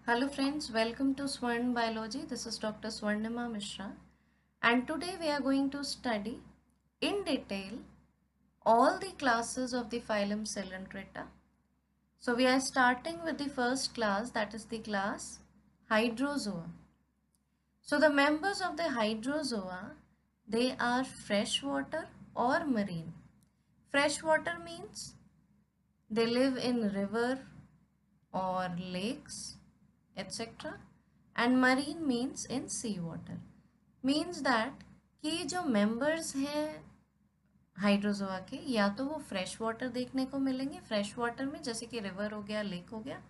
Hello friends, welcome to Swarn Biology. This is Dr. Swarnima Mishra, and today we are going to study in detail all the classes of the phylum Coelenterata. So we are starting with the first class, that is the class Hydrozoa. So the members of the Hydrozoa, they are freshwater or marine. Freshwater means they live in river or lakes, etc. and marine means in sea water. Means that कि जो members हैं Hydrozoa के या तो वो fresh water देखने को मिलेंगे, फ्रेश वाटर में जैसे कि रिवर हो गया, लेक हो गया,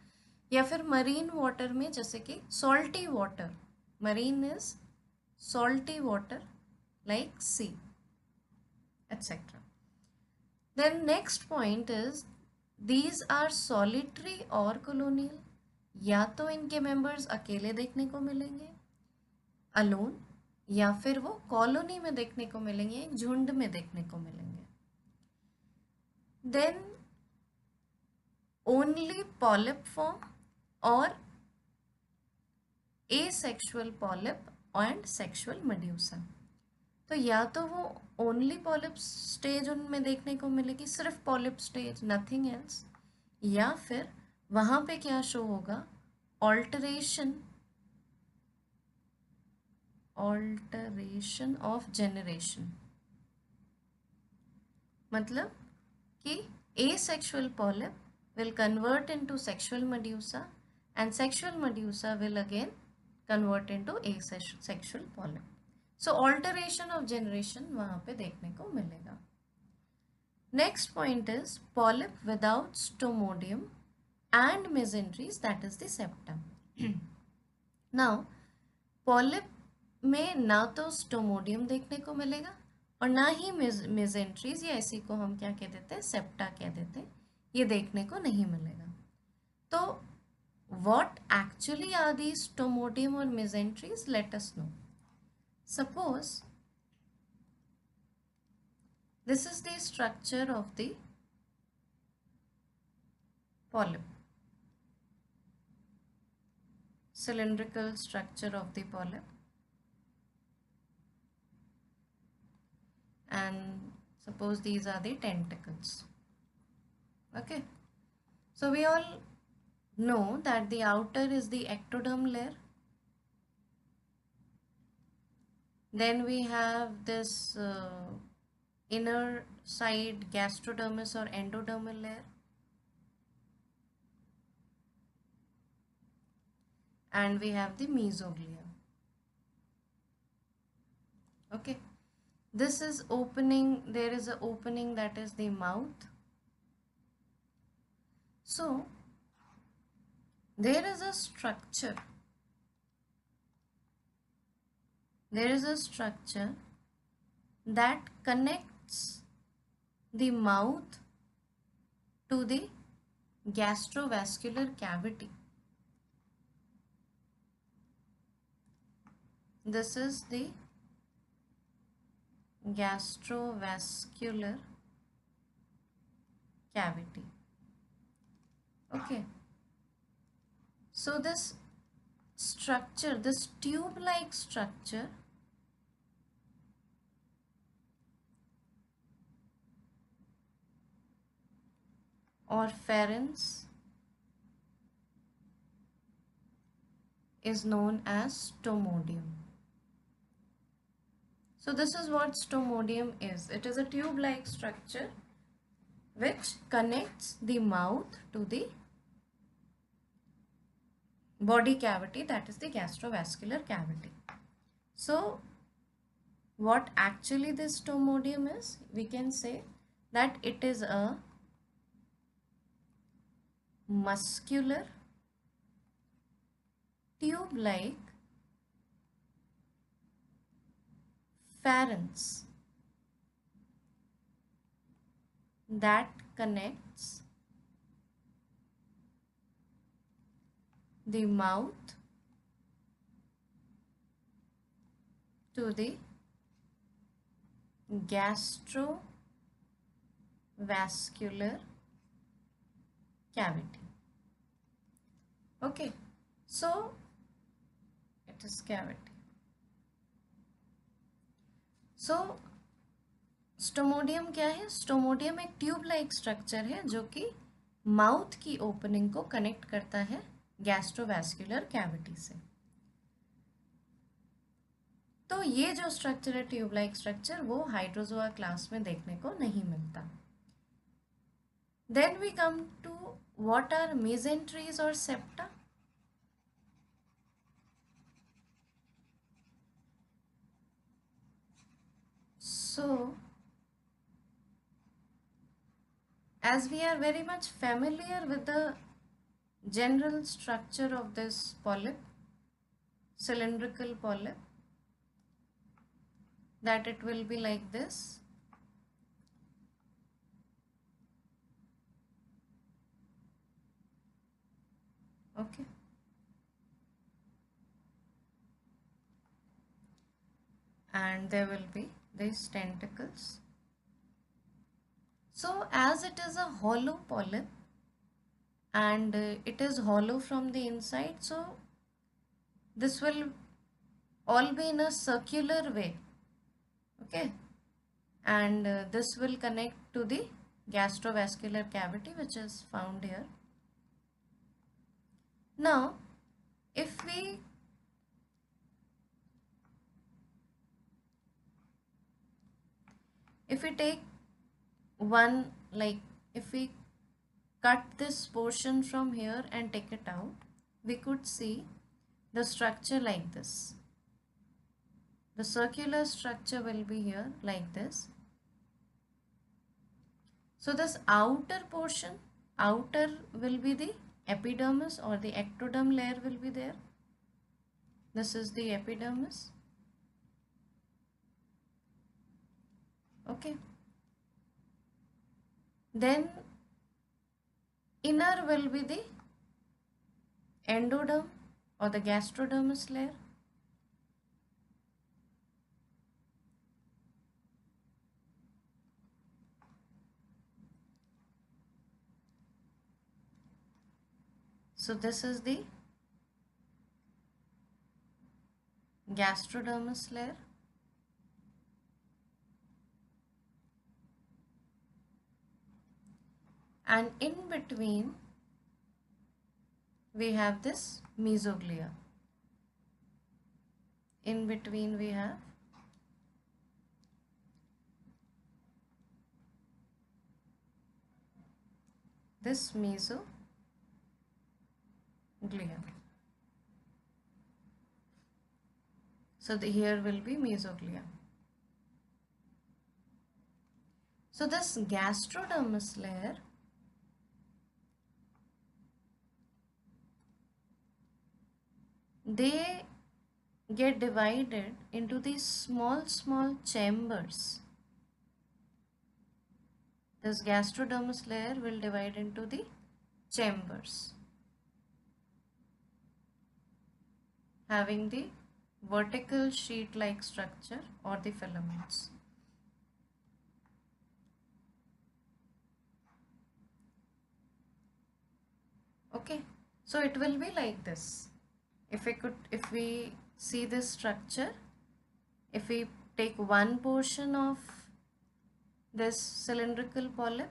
या फिर मरीन वाटर में जैसे कि salty water. Marine is salty water like sea etc. Then next point is these are solitary or colonial. या तो इनके मेंबर्स अकेले देखने को मिलेंगे अलोन, या फिर वो कॉलोनी में देखने को मिलेंगे, एक झुंड में देखने को मिलेंगे. देन ओनली पॉलिप फॉर्म और asexual polyp and sexual medusa. तो या तो वो ओनली पॉलिप स्टेज उनमें देखने को मिलेगी, सिर्फ पॉलिप स्टेज, नथिंग एल्स, या फिर वहाँ पे क्या शो होगा, ऑल्टरेशन ऑफ जेनरेशन. मतलब कि asexual polyp will convert into sexual medusa and sexual medusa will again convert into asexual polyp. So alteration of generation वहाँ पे देखने को मिलेगा. Next point is polyp without stomodium and mesenteries, that is the septum. Now polyp में ना तो stomodeum देखने को मिलेगा और ना ही मेजेंट्रीज, या इसी को हम क्या कह देते हैं, सेप्टा कह देते हैं, ये देखने को नहीं मिलेगा. तो what actually are the stomodeum और mesenteries, let us know. Suppose this is the structure of the polyp, cylindrical structure of the polyp, and suppose these are the tentacles. Okay, so we all know that the outer is the ectoderm layer, then we have this inner side gastrodermis or endodermal layer, and we have the mesoglia. Okay, this is opening, there is an opening, that is the mouth. So there is a structure, that connects the mouth to the gastrovascular cavity. This is the gastrovascular cavity. Okay, so this structure, this tube-like structure, or pharynx, is known as stomodium. So this is what stomodium is. It is a tube-like structure which connects the mouth to the body cavity, that is the gastrovascular cavity. So what actually this stomodium is, we can say that it is a muscular tube-like pharynx that connects the mouth to the gastrovascular cavity. Okay, So it is cavity. So stomodeum क्या है? Stomodeum एक tube like structure है जो कि mouth की opening को connect करता है गैस्ट्रोवैस्कुलर कैविटी से। तो ये जो स्ट्रक्चर है ट्यूब लाइक स्ट्रक्चर, वो हाइड्रोजोआ क्लास में देखने को नहीं मिलता। Then we come to what are mesenteries और septa. So as we are very much familiar with the general structure of this polyp, cylindrical polyp, that it will be like this. Okay. And there will be these tentacles. So as it is a hollow polyp and it is hollow from the inside, so this will all be in a circular way. Okay. And this will connect to the gastrovascular cavity which is found here. Now if we take one, like if we cut this portion from here and take it out, we could see the structure like this. The circular structure will be here like this. So this outer portion, outer will be the epidermis or the ectoderm layer will be there. This is the epidermis. Okay. Then inner will be the endoderm or the gastrodermis layer. So this is the gastrodermis layer. And in between we have this mesoglia. In between we have this mesoglia. So here will be mesoglia. So this gastrodermis layer they get divided into these small chambers. This gastrodermis layer will divide into the chambers having the vertical sheet like structure or the filaments. Okay, so it will be like this. If we see this structure, if we take one portion of this cylindrical polyp,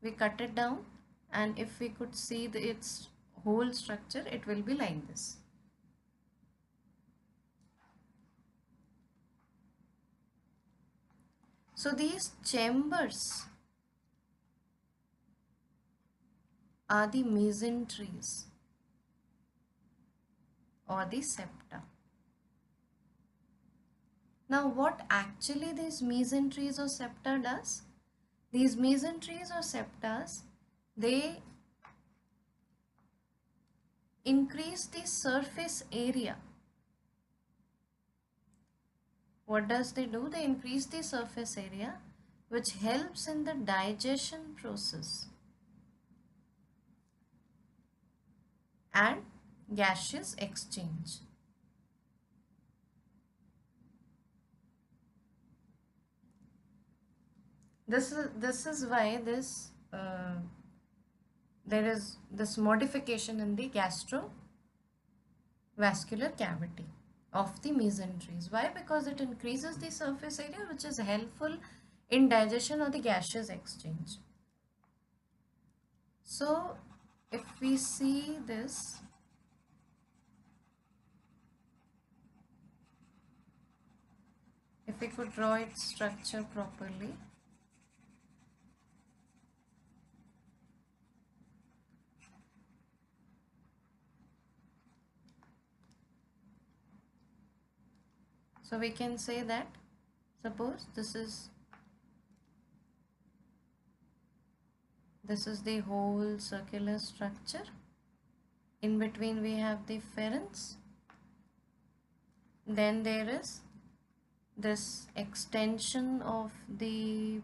we cut it down, and if we could see its whole structure, it will be like this. So these chambers are the mesentries or the septa. Now what actually these mesentries or septa does? These mesentries or septas, they increase the surface area. What does they do? They increase the surface area, which helps in the digestion process and gaseous exchange. This is why this there is this modification in the gastroenterology vascular cavity of the mesenteries. Why? Because it increases the surface area, which is helpful in digestion or the gaseous exchange. So if we see this, if we could draw its structure properly, so we can say that, suppose this is the whole circular structure. In between we have the pharynx. Then there is this extension of the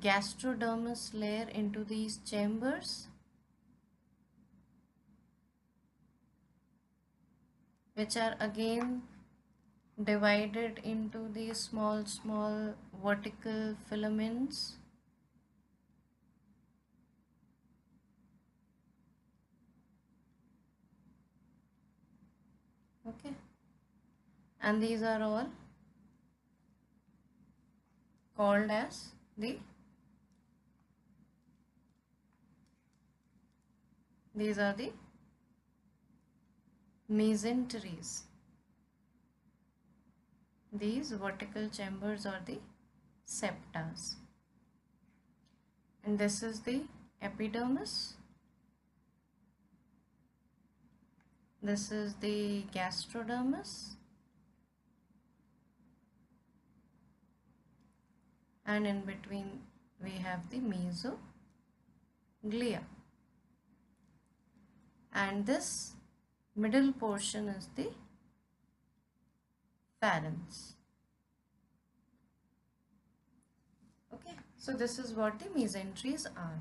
gastrodermis layer into these chambers, which are again divided into these small vertical filaments. Okay, and these are all called as these are the mesenteries. These vertical chambers are the septas, and this is the epidermis. This is the gastrodermis, and in between we have the mesoglia, and this middle portion is the pharynx. Okay, so this is what the mesenteries are.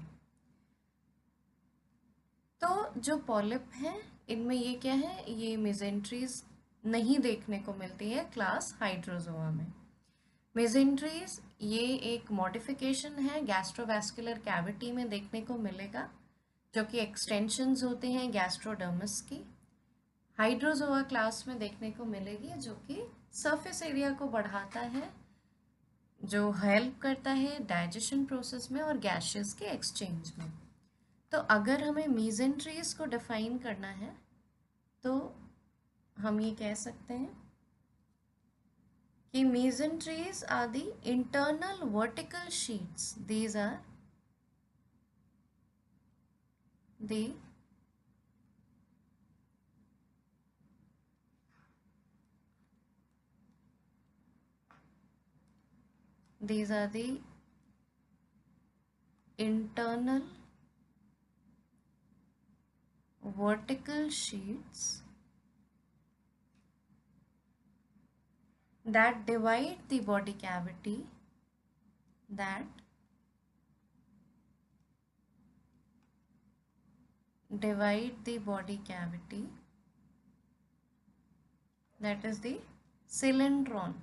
तो जो polyp हैं इनमें ये क्या है, ये मेसेंट्रीज नहीं देखने को मिलती है क्लास हाइड्रोजोआ में. मेसेंट्रीज ये एक मॉडिफिकेशन है गैस्ट्रोवैस्कुलर कैविटी में देखने को मिलेगा, जो कि एक्सटेंशंस होते हैं गैस्ट्रोडर्मिस की. हाइड्रोजोआ क्लास में देखने को मिलेगी, जो कि सरफेस एरिया को बढ़ाता है, जो हेल्प करता है डाइजेशन प्रोसेस में और गैसेस के एक्सचेंज में. तो अगर हमें मेसेंट्रीज को डिफाइन करना है तो हम ये कह सकते हैं कि mesenteries are the internal vertical sheets. These are the internal vertical sheets that divide the body cavity, that is the cylindron,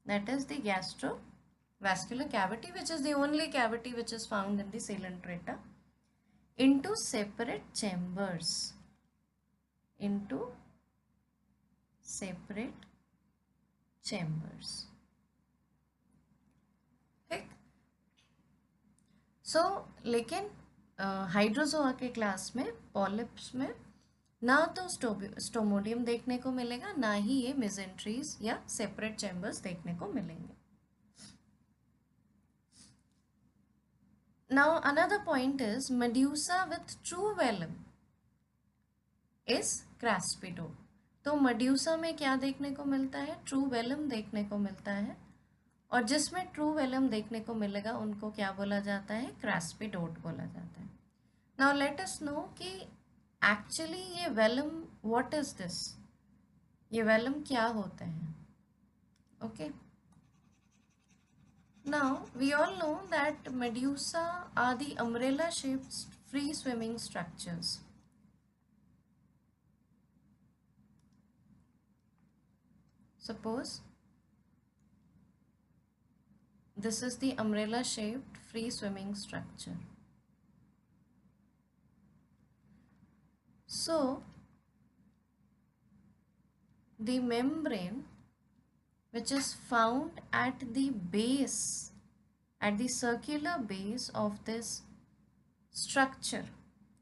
that is the gastrovascular cavity, which is the only cavity which is found in the coelenterata, into separate chambers, ठीक. सो लेकिन Hydrozoa के class में polyps में ना तो stomodeum देखने को मिलेगा, ना ही ये मेसेंट्रीज या सेपरेट चैम्बर्स देखने को मिलेंगे. Now another point is medusa with true velum is craspedote. तो मेड्यूसा में क्या देखने को मिलता है, ट्रू वेलम देखने को मिलता है, और जिसमें ट्रू वेलम देखने को मिलेगा उनको क्या बोला जाता है, क्रैस्पिडोट बोला जाता है. नाउ लेट अस नो कि एक्चुअली ये वेलम व्हाट इज दिस, ये वेलम क्या होते हैं. Okay, now we all know that medusa are the umbrella shaped free swimming structures. Suppose this is the umbrella shaped free swimming structure. So the membrane which is found at the base, at the circular base of this structure,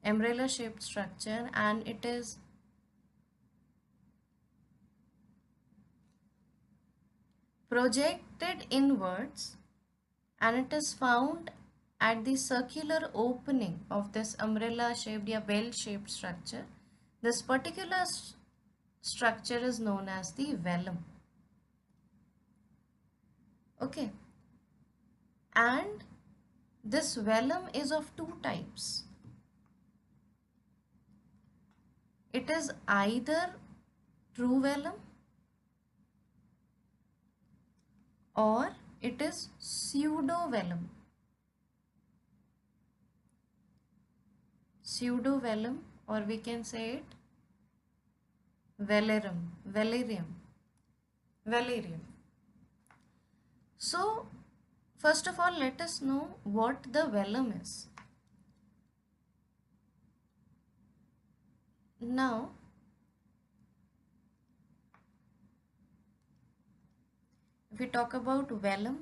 umbrella shaped structure, and it is projected inwards, and it is found at the circular opening of this umbrella shaped or bell shaped structure. This particular structure is known as the velum. Okay, and this velum is of two types. It is either true velum or it is pseudo velum. Pseudo velum, or we can say it valerium. So first of all, let us know what the velum is. Now if we talk about velum,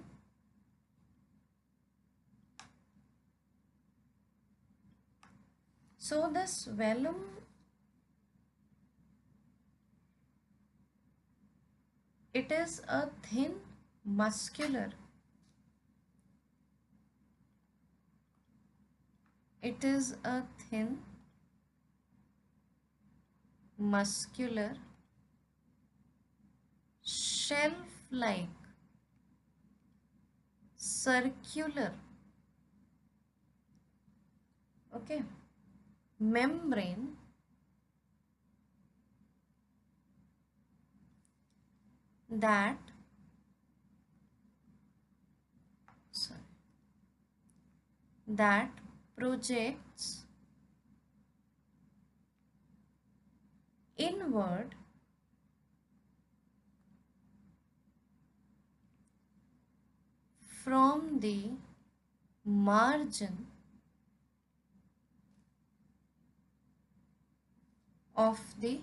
so this velum it is a thin muscular, it is a thin muscular shelf-like circular, okay, membrane that projects inward from the margin of the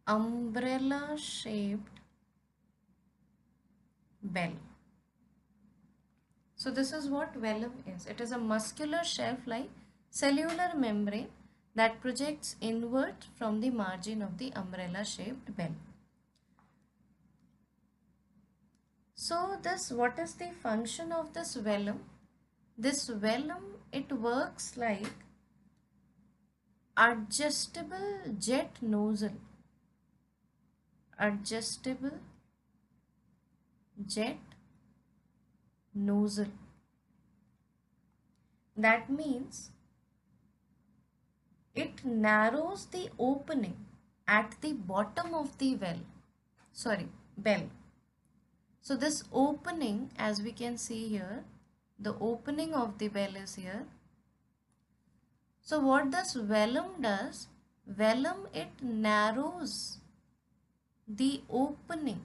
umbrella shaped bell. So this is what velum is. It is a muscular shelf-like cellular membrane that projects inward from the margin of the umbrella shaped bell. So what is the function of this velum? This velum, it works like adjustable jet nozzle. Adjustable jet nozzle. That means it narrows the opening at the bottom of the bell. So this opening, as we can see here, the opening of the bell is here. So what this velum does? Velum, it narrows the opening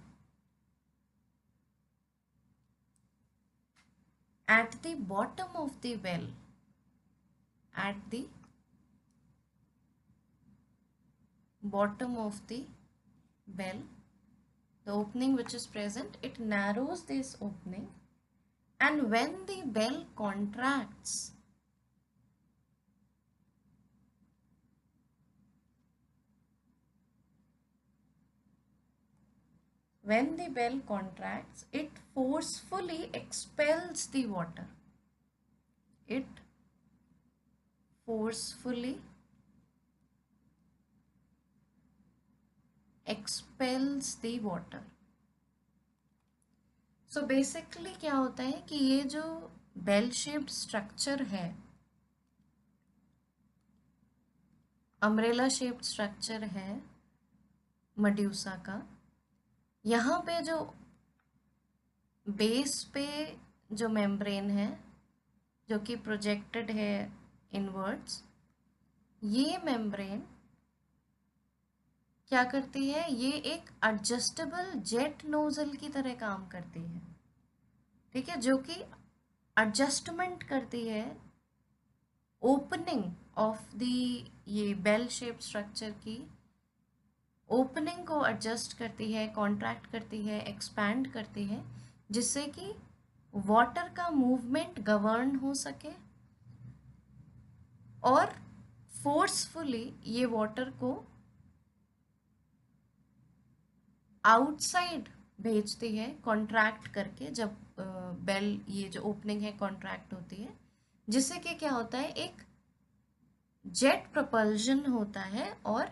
at the bottom of the bell, at the bottom of the bell, the opening which is present, it narrows this opening, and when the bell contracts, it forcefully expels the water. It forcefully expels the water. So basically क्या होता है कि ये जो bell shaped structure है, umbrella shaped structure है Medusa का, यहाँ पे जो बेस पे जो मेम्ब्रेन है जो कि प्रोजेक्टेड है इनवर्ड्स, ये मेम्ब्रेन क्या करती है? ये एक एडजस्टेबल जेट नोजल की तरह काम करती है, ठीक है, जो कि एडजस्टमेंट करती है ओपनिंग ऑफ द ये बेल शेप स्ट्रक्चर की ओपनिंग को एडजस्ट करती है, कॉन्ट्रैक्ट करती है, एक्सपैंड करती है, जिससे कि वाटर का मूवमेंट गवर्न हो सके और फोर्सफुली ये वाटर को आउटसाइड भेजती है कॉन्ट्रैक्ट करके। जब बेल ये जो ओपनिंग है कॉन्ट्रैक्ट होती है, जिससे कि क्या होता है, एक जेट प्रपल्जन होता है और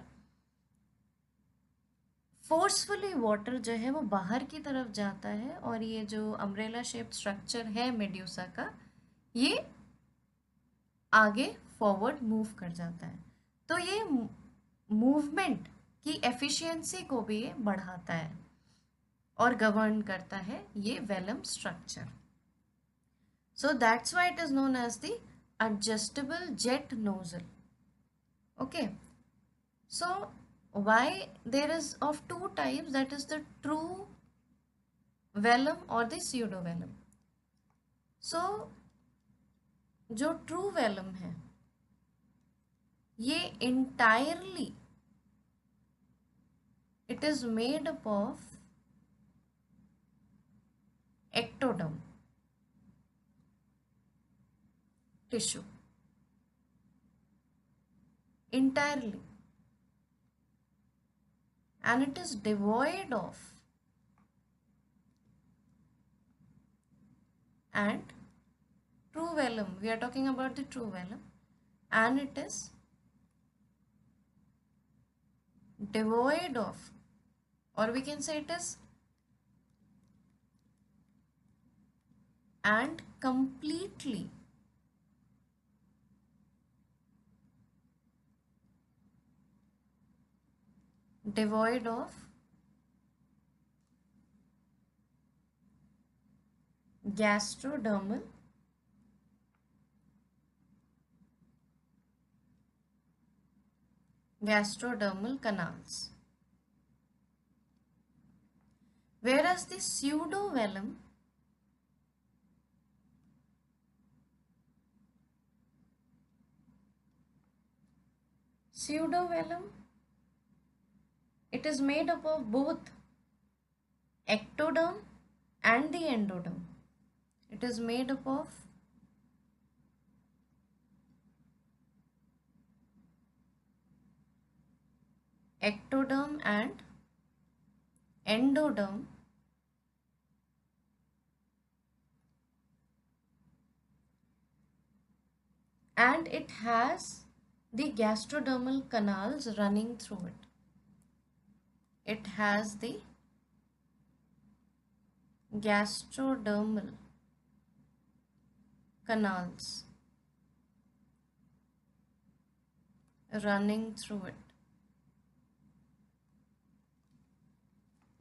फोर्सफुली वाटर जो है वो बाहर की तरफ जाता है और ये जो अम्ब्रेला शेप स्ट्रक्चर है मेड्यूसा का, ये आगे फॉरवर्ड मूव कर जाता है। तो ये मूवमेंट की एफिशिएंसी को भी ये बढ़ाता है और गवर्न करता है ये velum structure. So that's why it is known as the adjustable jet nozzle. Okay, so why there is of two types, that is the true vellum or the pseudo vellum. So जो true vellum है ये entirely it is made up of ectoderm tissue entirely, and it is devoid of and true vellum, we are talking about the true vellum, and it is devoid of, or we can say it is and completely devoid of gastrodermal canals, whereas the pseudovellum it is made up of both ectoderm and the endoderm. It is made up of ectoderm and endoderm, and it has the gastrodermal canals running through it. It has the gastrodermal canals running through it.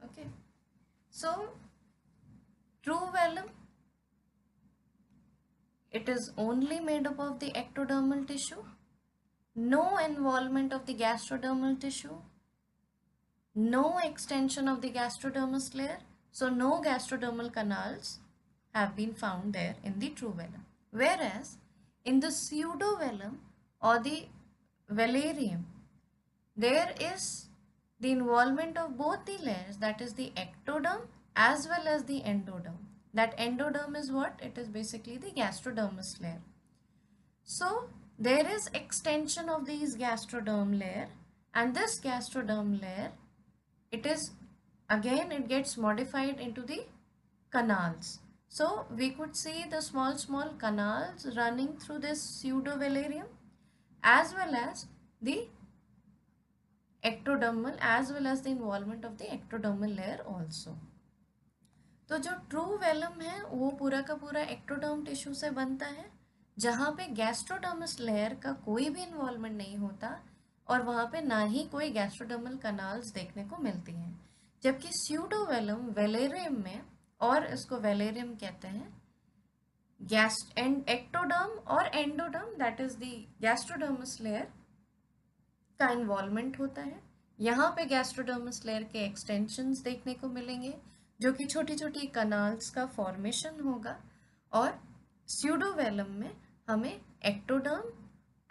Okay, so true vellum, it is only made up of the ectodermal tissue, no involvement of the gastrodermal tissue, no extension of the gastrodermal layer, so no gastrodermal canals have been found there in the true vellum. Whereas in the pseudovellum or the velarium, there is the involvement of both the layers, that is the ectoderm as well as the endoderm. That endoderm is what? It is basically the gastrodermal layer. So there is extension of these gastroderm layer, and this gastroderm layer, it is again, it gets modified into the canals. So we could see the small canals running through this pseudovelarium as well as the ectodermal, as well as the involvement of the ectodermal layer also. तो जो true Welham है वो पूरा का पूरा ectoderm tissue से बनता है, जहाँ पे गैस्ट्रोडर्मस लेयर का कोई भी इन्वॉल्वमेंट नहीं होता और वहाँ पे ना ही कोई गैस्ट्रोडर्मल कनाल्स देखने को मिलती हैं। जबकि स्यूडोवेलम वेलेरियम में, और इसको वेलेरियम कहते हैं, एक्टोडर्म और endoderm, that is the gastrodermis layer का इन्वॉल्वमेंट होता है। यहाँ पे गैस्ट्रोडर्मस लेयर के एक्सटेंशंस देखने को मिलेंगे, जो कि छोटी छोटी कनाल्स का फॉर्मेशन होगा, और स्यूडोवेलम में हमें ectoderm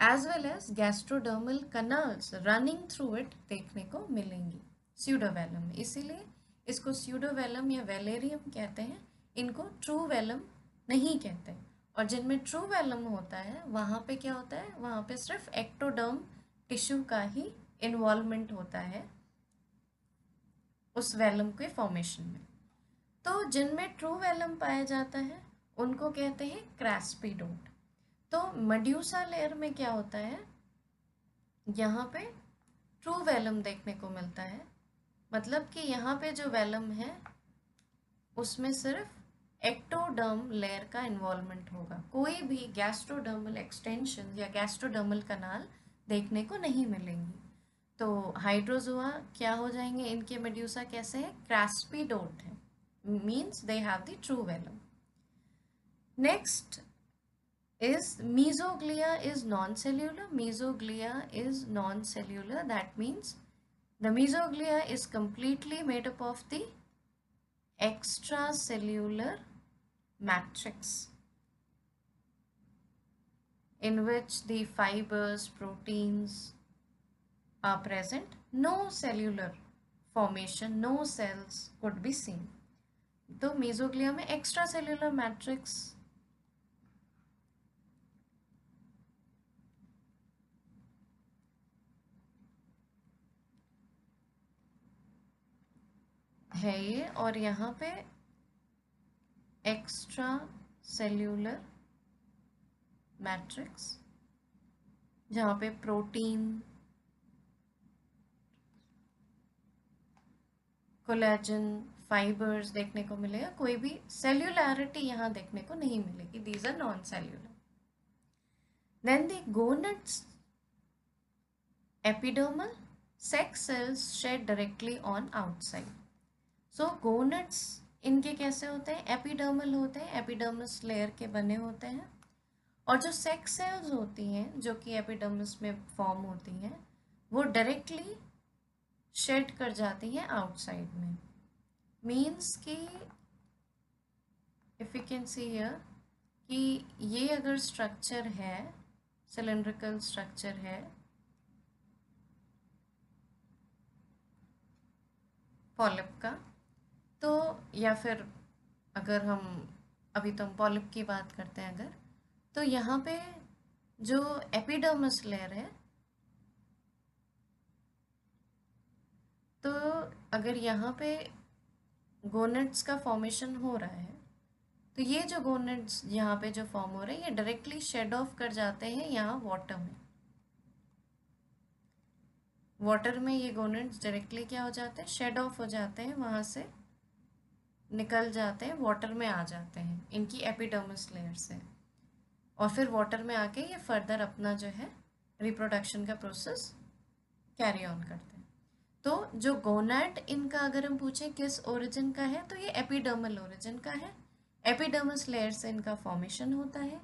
as well as gastrodermal canals running through it देखने को मिलेंगी स्यूडोवेलम में, इसीलिए इसको स्यूडोवेलम या वेलेरियम कहते हैं, इनको ट्रू वेलम नहीं कहते। और जिनमें ट्रू वेलम होता है वहाँ पे क्या होता है, वहाँ पे सिर्फ एक्टोडर्म टिश्यू का ही इन्वॉल्वमेंट होता है उस वेलम के फॉर्मेशन में। तो जिनमें ट्रू वेलम पाया जाता है उनको कहते हैं क्रैस्पिडोट। तो मेड्यूसा लेयर में क्या होता है, यहाँ पे ट्रू वेलम देखने को मिलता है, मतलब कि यहाँ पे जो वेलम है उसमें सिर्फ एक्टोडर्म लेयर का इन्वॉल्वमेंट होगा, कोई भी गैस्ट्रोडर्मल एक्सटेंशन या गैस्ट्रोडर्मल कनाल देखने को नहीं मिलेंगी। तो हाइड्रोजोआ क्या हो जाएंगे, इनके मेड्यूसा कैसे है, क्रैस्पिडोट है, means they have the true velum. Next is mesoglea is non-cellular. Mesoglea is non-cellular. That means the mesoglea is completely made up of the extracellular matrix in which the fibers, proteins are present. No cellular formation, no cells could be seen. तो mesoglea में extracellular matrix है ये, और यहाँ पे extra cellular matrix जहाँ पे protein, collagen, fibres देखने को मिलेगा, कोई भी सेल्यूलैरिटी यहाँ देखने को नहीं मिलेगी, these are non cellular. Then the gonads epidermal sex cells shed directly on outside. So gonads इनके कैसे होते हैं, एपिडर्मल होते हैं, एपिडर्मस लेयर के बने होते हैं, और जो सेक्स सेल्स होती हैं जो कि एपिडर्मिस में फॉर्म होती हैं वो डायरेक्टली शेड कर जाती हैं आउटसाइड में। मीन्स कि if you can see here कि ये अगर स्ट्रक्चर है, सिलेंड्रिकल स्ट्रक्चर है पॉलिप का, तो या फिर अगर हम अभी तो हम पॉलिप की बात करते हैं अगर, तो यहाँ पे जो एपिडर्मिस लेयर है, तो अगर यहाँ पे गोनेड्स का फॉर्मेशन हो रहा है तो ये जो गोनेड्स यहाँ पे जो फॉर्म हो रहे हैं ये डायरेक्टली शेड ऑफ कर जाते हैं यहाँ वाटर में। वाटर में ये गोनेड्स डायरेक्टली क्या हो जाते हैं, शेड ऑफ हो जाते हैं, वहाँ से निकल जाते हैं, वाटर में आ जाते हैं इनकी एपिडर्मिस लेयर से, और फिर वाटर में आके ये फर्दर अपना जो है रिप्रोडक्शन का प्रोसेस कैरी ऑन करते हैं। तो जो गोनाड इनका अगर हम पूछें किस ओरिजिन का है, तो ये एपिडर्मल ओरिजिन का है, एपिडर्मिस लेयर से इनका फॉर्मेशन होता है,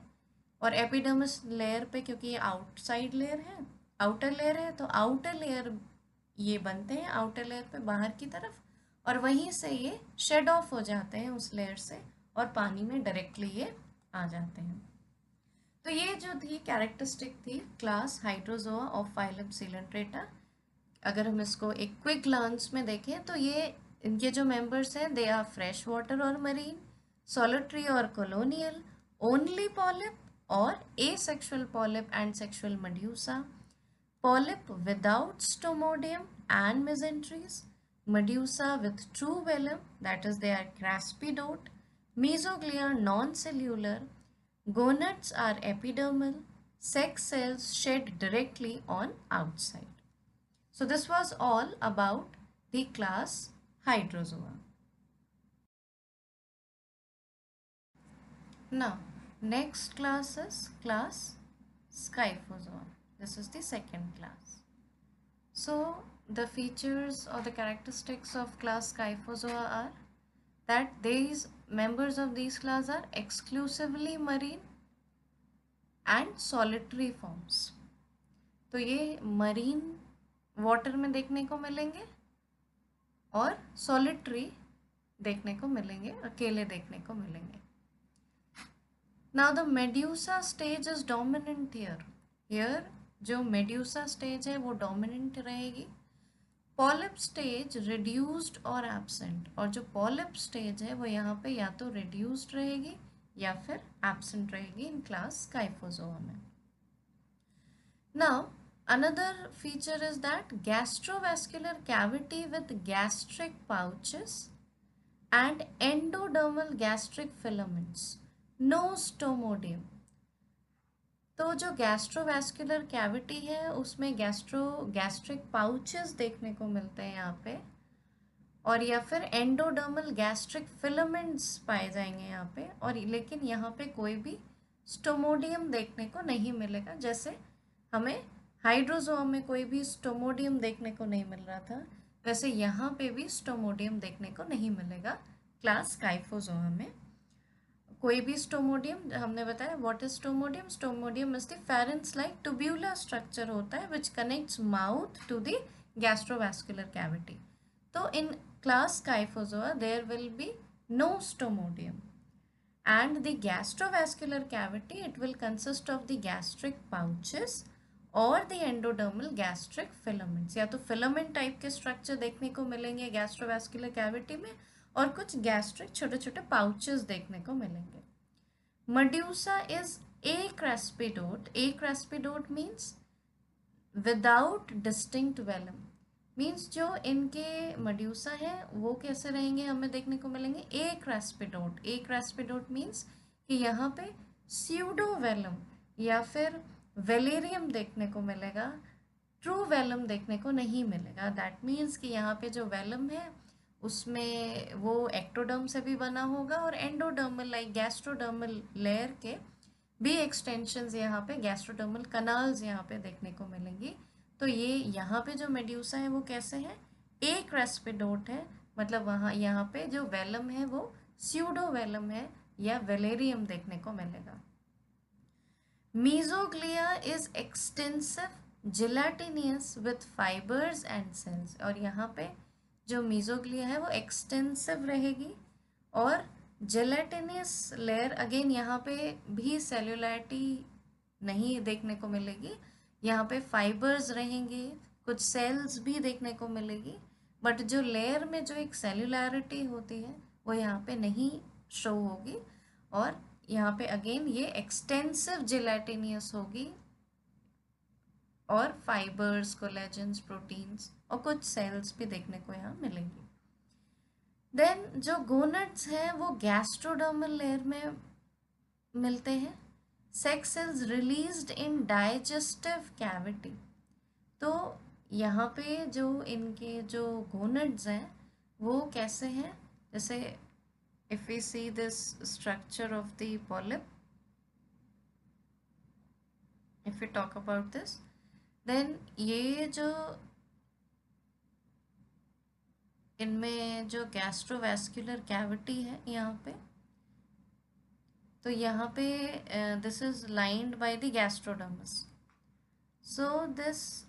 और एपिडर्मिस लेयर पे क्योंकि ये आउटसाइड लेयर है, आउटर लेयर है, तो आउटर लेयर ये बनते हैं आउटर लेयर पे बाहर की तरफ, और वहीं से ये शेड ऑफ हो जाते हैं उस लेयर से और पानी में डायरेक्टली ये आ जाते हैं। तो ये जो थी कैरेक्टरिस्टिक थी class Hydrozoa of phylum Coelenterata. अगर हम इसको एक क्विक ग्लांस में देखें तो ये इनके जो मेंबर्स हैं दे आर फ्रेश वाटर और मरीन, सॉलिटरी और कॉलोनियल, ओनली पॉलिप और asexual polyp and sexual medusa, polyp without stomodeum and mesenteries, medusa with true velum, that is they are craspidote, mesoglea non-cellular, gonads are epidermal, sex cells shed directly on outside. So this was all about the class Hydrozoa. Now next class is class Scyphozoa. This is the second class. So the features or the characteristics of class Scyphozoa are that these members of these class are exclusively marine and solitary forms. तो ये marine water में देखने को मिलेंगे और solitary देखने को मिलेंगे, अकेले देखने को मिलेंगे। Now the medusa stage is dominant here जो मेड्यूसा स्टेज है वो डोमिनेंट रहेगी. पॉलिप स्टेज रिड्यूस्ड और एब्सेंट, और जो पॉलिप स्टेज है वो यहाँ पे या तो रिड्यूस्ड रहेगी या फिर एब्सेंट रहेगी इन क्लास काइफोजोआ में. Now another feature is that gastrovascular cavity with gastric pouches and endodermal gastric filaments, no stomodium. तो जो गैस्ट्रोवैस्कुलर कैविटी है उसमें गैस्ट्रिक पाउचेस देखने को मिलते हैं यहाँ पे, और या फिर एंडोडर्मल गैस्ट्रिक फिलामेंट्स पाए जाएंगे यहाँ पे, और लेकिन यहाँ पे कोई भी स्टोमोडियम देखने को नहीं मिलेगा. जैसे हमें हाइड्रोजोआ में कोई भी स्टोमोडियम देखने को नहीं मिल रहा था, वैसे यहाँ पे भी स्टोमोडियम देखने को नहीं मिलेगा क्लास काइफोजोआ में. कोई भी स्टोमोडियम, हमने बताया what is stomodeum. Stomodeum is the pharynx like tubular structure होता है which connects mouth to the gastrovascular cavity. तो in class scyphozoa there will be no stomodeum, and the gastrovascular cavity, it will consist of the gastric pouches और the endodermal gastric filaments. या तो filament type के structure देखने को मिलेंगे gastrovascular cavity में, और कुछ गैस्ट्रिक छोटे छोटे पाउचेस देखने को मिलेंगे. Medusa is acraspidot. acraspidot means without distinct velum, means जो इनके मेड्यूसा है वो कैसे रहेंगे हमें देखने को मिलेंगे acraspidot. acraspidot मीन्स कि यहाँ पे स्यूडो वेलम या फिर वेलेरियम देखने को मिलेगा, ट्रू वेलम देखने को नहीं मिलेगा. दैट मीन्स कि यहाँ पे जो वेलम है उसमें वो एक्टोडर्म से भी बना होगा, और एंडोडर्मल लाइक गैस्ट्रोडर्मल लेयर के भी एक्सटेंशंस यहाँ पे, गैस्ट्रोडर्मल कनाल्स यहाँ पे देखने को मिलेंगी. तो ये यहाँ पे जो मेड्यूसा है वो कैसे है, acraspidot है, मतलब वहाँ यहाँ पे जो वेलम है वो स्यूडो वेलम है या वेलेरियम देखने को मिलेगा. Mesoglea is extensive gelatinous with fibres and cells, और यहाँ पे जो मीजोग्लिया है वो एक्सटेंसिव रहेगी और जेलेटिनियस लेयर, अगेन यहाँ पे भी सेल्यूलैरिटी नहीं देखने को मिलेगी. यहाँ पे फाइबर्स रहेंगे, कुछ सेल्स भी देखने को मिलेगी, बट जो लेयर में जो एक सेल्यूलैरिटी होती है वो यहाँ पे नहीं शो होगी. और यहाँ पे अगेन ये एक्सटेंसिव जेलेटिनियस होगी, और फाइबर्स, कोलेजन्स, प्रोटीन्स और कुछ सेल्स भी देखने को यहाँ मिलेंगी. देन जो गोनेड्स हैं वो गैस्ट्रोडर्मल लेयर में मिलते हैं. Sex cells released in digestive cavity. तो यहाँ पे जो इनके जो गोनेड्स हैं वो कैसे हैं, जैसे if we see this structure of the polyp, if we talk about this, then ये जो इनमें जो गैस्ट्रोवैस्कुलर कैविटी है यहाँ पे, तो यहाँ पे this is lined by the gastrodermis. So this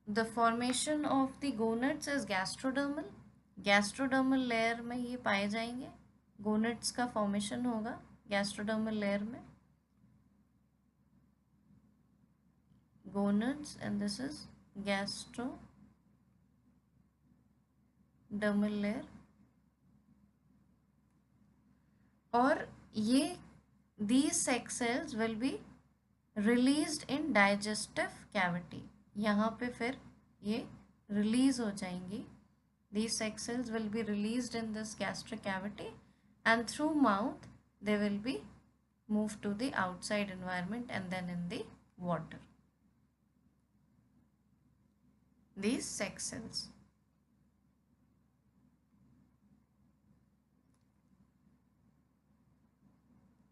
the formation of the gonads is gastrodermal. Gastrodermal layer में ये पाए जाएंगे, गोनेड्स का फॉर्मेशन होगा गैस्ट्रोडर्मल लेयर में, gonads, and this is gastrodermal layer. और ये these sex cells will be released in digestive cavity. यहाँ पे फिर ये रिलीज हो जाएंगी. These sex cells will be released in this gastric cavity, and through mouth they will be moved to the outside environment and then in the water. These sex cells.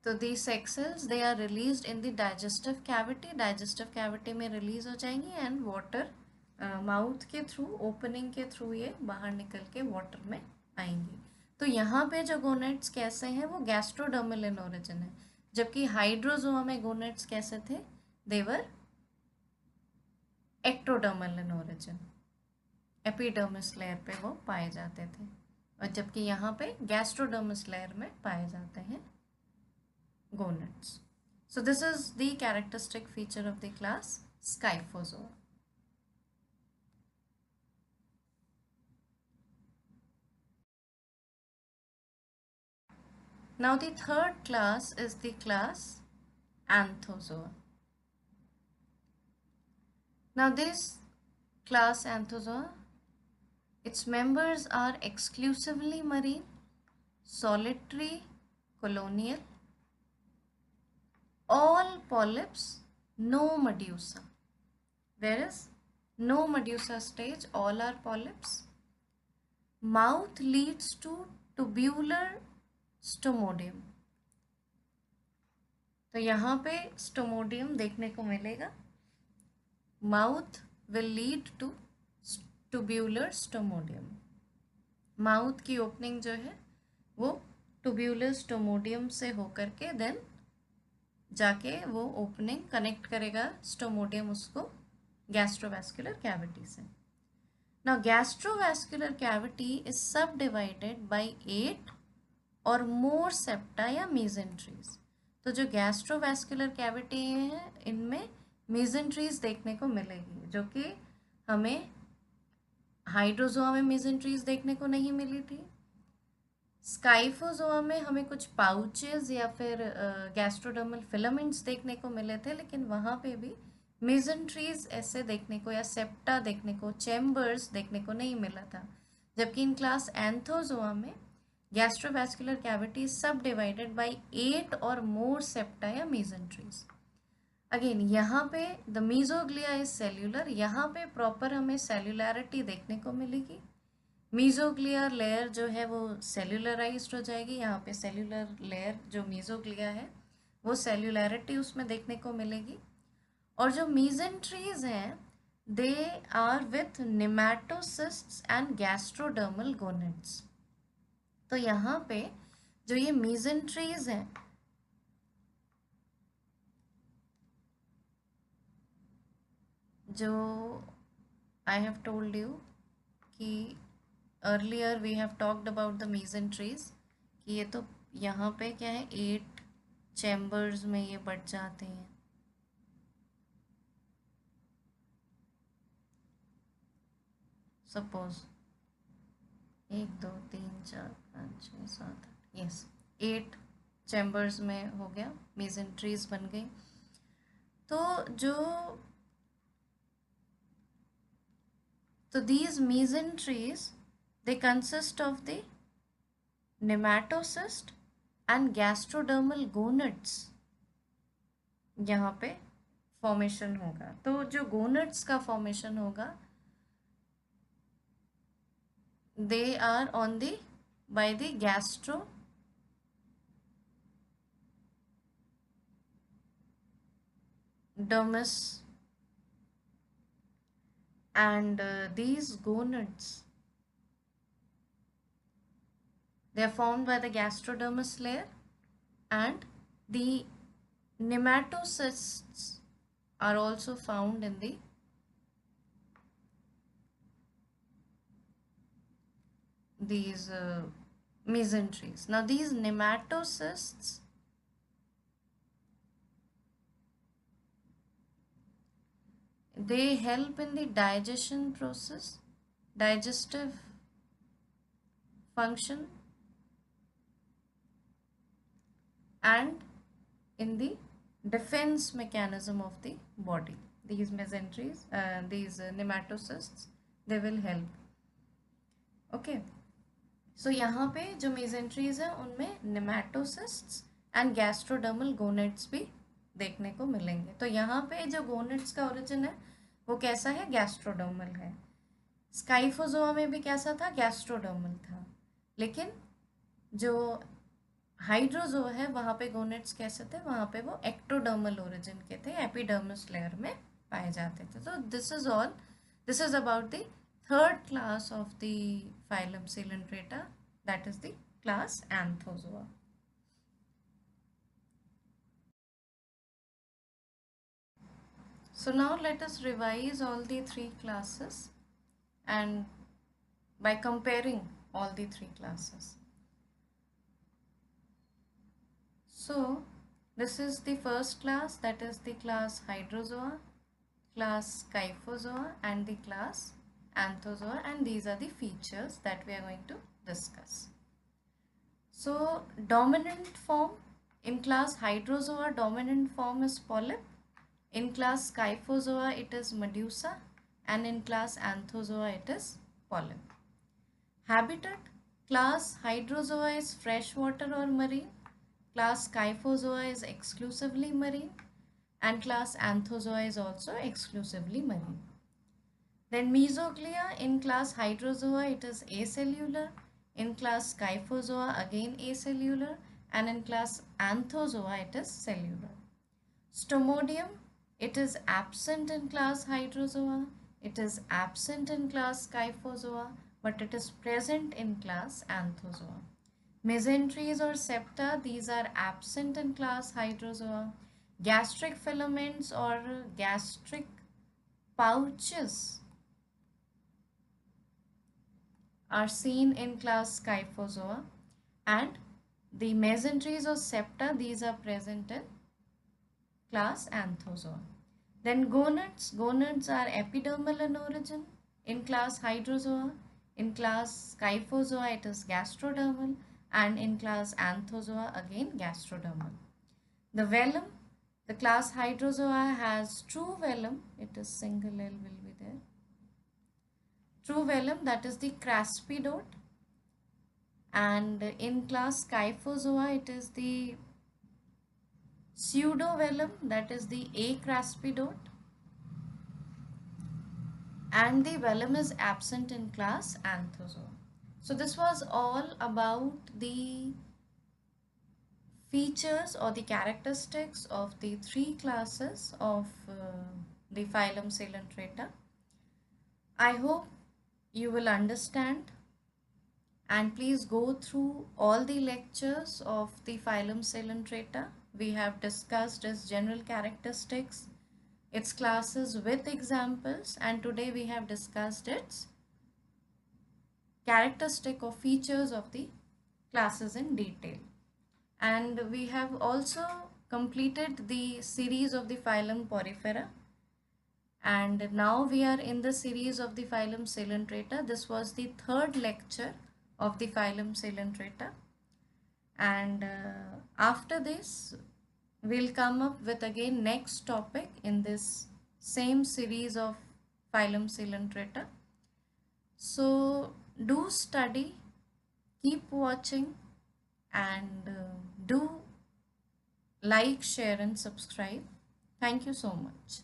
तो these sex cells they are released in the digestive cavity. digestive cavity में release हो जाएंगी and water mouth के through, opening के through ये बाहर निकल के वाटर में आएंगी. तो यहाँ पे जो गोनेड्स कैसे हैं वो गैस्ट्रोडर्मल इन ओरिजिन है, जबकि हाइड्रोजोआ में गोनेड्स कैसे थे, they were ectodermal in origin, epidermis layer पे वो पाए जाते थे. और जबकि यहाँ पे गैस्ट्रोडर्मस लेयर में पाए जाते हैं gonads. So this is the characteristic feature of the class Scyphozoa. Now the third class is the class Anthozoa. Now this class Anthozoa, its members are exclusively marine, solitary, colonial, all polyps, no medusa. There is no medusa stage, all are polyps. Mouth leads to tubular stomodeum. तो यहाँ पे stomodeum देखने को मिलेगा. Mouth will lead to tubular stomodeum. Mouth की opening जो है वो ट्यूब्यूलर स्टोमोडियम से होकर के देन जाके वो ओपनिंग कनेक्ट करेगा स्टोमोडियम उसको गैस्ट्रोवैस्कुलर कैविटी से. नाउ गैस्ट्रोवैस्कुलर कैविटी इज सब डिवाइडेड बाय 8 और मोर सेप्टा या मीजेंट्रीज. तो जो गैस्ट्रोवैस्कुलर कैविटी है इनमें मीजेंट्रीज देखने को मिलेगी, जो कि हमें हाइड्रोजोआ में मीजेंट्रीज देखने को नहीं मिली थी. स्काइफोजोआ में हमें कुछ पाउचेस या फिर गैस्ट्रोडर्मल फिलामेंट्स देखने को मिले थे, लेकिन वहाँ पे भी मीजेंट्रीज ऐसे देखने को या सेप्टा देखने को, चैम्बर्स देखने को नहीं मिला था. जबकि इन क्लास एंथोजोआ में gastrovascular cavity is subdivided by 8 और more septa या mesenteries. अगेन यहाँ पे द मीजोग्लिया इज सेल्यूलर. यहाँ पे प्रॉपर हमें सेल्युलैरिटी देखने को मिलेगी. मीजोग्लिया लेयर जो है वो सेल्युलराइज्ड हो जाएगी. यहाँ पे सेल्यूलर लेयर जो मीजोग्लिया है वो सेल्युलैरिटी उसमें देखने को मिलेगी. और जो मीजेंट्रीज हैं they are with nematocysts and gastrodermal gonads. तो यहाँ पे जो ये मीजेंट्रीज हैं जो आई हैव टोल्ड यू कि earlier we have talked about the mesenteries कि ये तो यहाँ पे क्या है 8 चैम्बर्स में ये बढ़ जाते हैं. सपोज 1 2 3 4 5 6 7 8 यस 8 चैम्बर्स में हो गया, मीजेंट्रीज बन गई. तो these mesenteries they consist of the nematocyst and gastrodermal gonads. यहाँ पे फॉर्मेशन होगा. तो जो गोनड्स का फॉर्मेशन होगा they are on the by the gastrodermis, and these gonads they are formed by the gastrodermis layer, and the nematocysts are also found in the these mesenteries. Now these nematocysts they help in the digestion process, digestive function, and in the defense mechanism of the body. These mesenteries, these nematocysts, they will help. Okay. So यहाँ पे जो mesenteries हैं उनमें nematocysts and gastrodermal gonads भी देखने को मिलेंगे. तो यहाँ पे जो गोनेड्स का ओरिजिन है वो कैसा है, गैस्ट्रोडर्मल है. स्काइफोजोआ में भी कैसा था, गैस्ट्रोडर्मल था. लेकिन जो हाइड्रोजोआ है वहाँ पे गोनेड्स कैसे थे, वहाँ पे वो एक्टोडर्मल ओरिजिन के थे, एपिडर्मिस लेयर में पाए जाते थे. तो this is about the third class of the phylum Coelenterata, that is the class Anthozoa. So now let us revise all the 3 classes, and by comparing all the three classes. So this is the first class, that is the class Hydrozoa, class Scyphozoa and the class Anthozoa, and these are the features that we are going to discuss. So dominant form in class Hydrozoa, dominant form is polyp. In class Scyphozoa it is medusa, and in class Anthozoa it is polyp. Habitat, class Hydrozoa is freshwater or marine, class Scyphozoa is exclusively marine, and class Anthozoa is also exclusively marine. Then mesoglea, in class Hydrozoa it is acellular, in class Scyphozoa again acellular, and in class Anthozoa it is cellular. Stomodium, it is absent in class Hydrozoa, it is absent in class Scyphozoa, but it is present in class Anthozoa. Mesenteries or septa, these are absent in class Hydrozoa. Gastric filaments or gastric pouches are seen in class Scyphozoa, and the mesenteries or septa, these are present in class Anthozoa. Then gonads, gonads are epidermal in origin in class Hydrozoa, in class Scyphozoa it is gastrodermal, and in class Anthozoa again gastrodermal. The velum, the class Hydrozoa has true velum, it is single L will be there. True velum, that is the craspidote, and in class Scyphozoa it is the pseudovelum, that is the acraspidote, and the velum is absent in class Anthozoa. So this was all about the features or the characteristics of the three classes of the phylum Coelenterata. I hope you will understand, and please go through all the lectures of the phylum Coelenterata. We have discussed its general characteristics, its classes with examples, and today we have discussed its characteristic or features of the classes in detail. And we have also completed the series of the phylum Porifera, and now we are in the series of the phylum Coelenterata. This was the third lecture of the phylum Coelenterata, and after this we'll come up with again next topic in this same series of phylum Coelenterata. So do study, keep watching, and do like, share and subscribe. Thank you so much.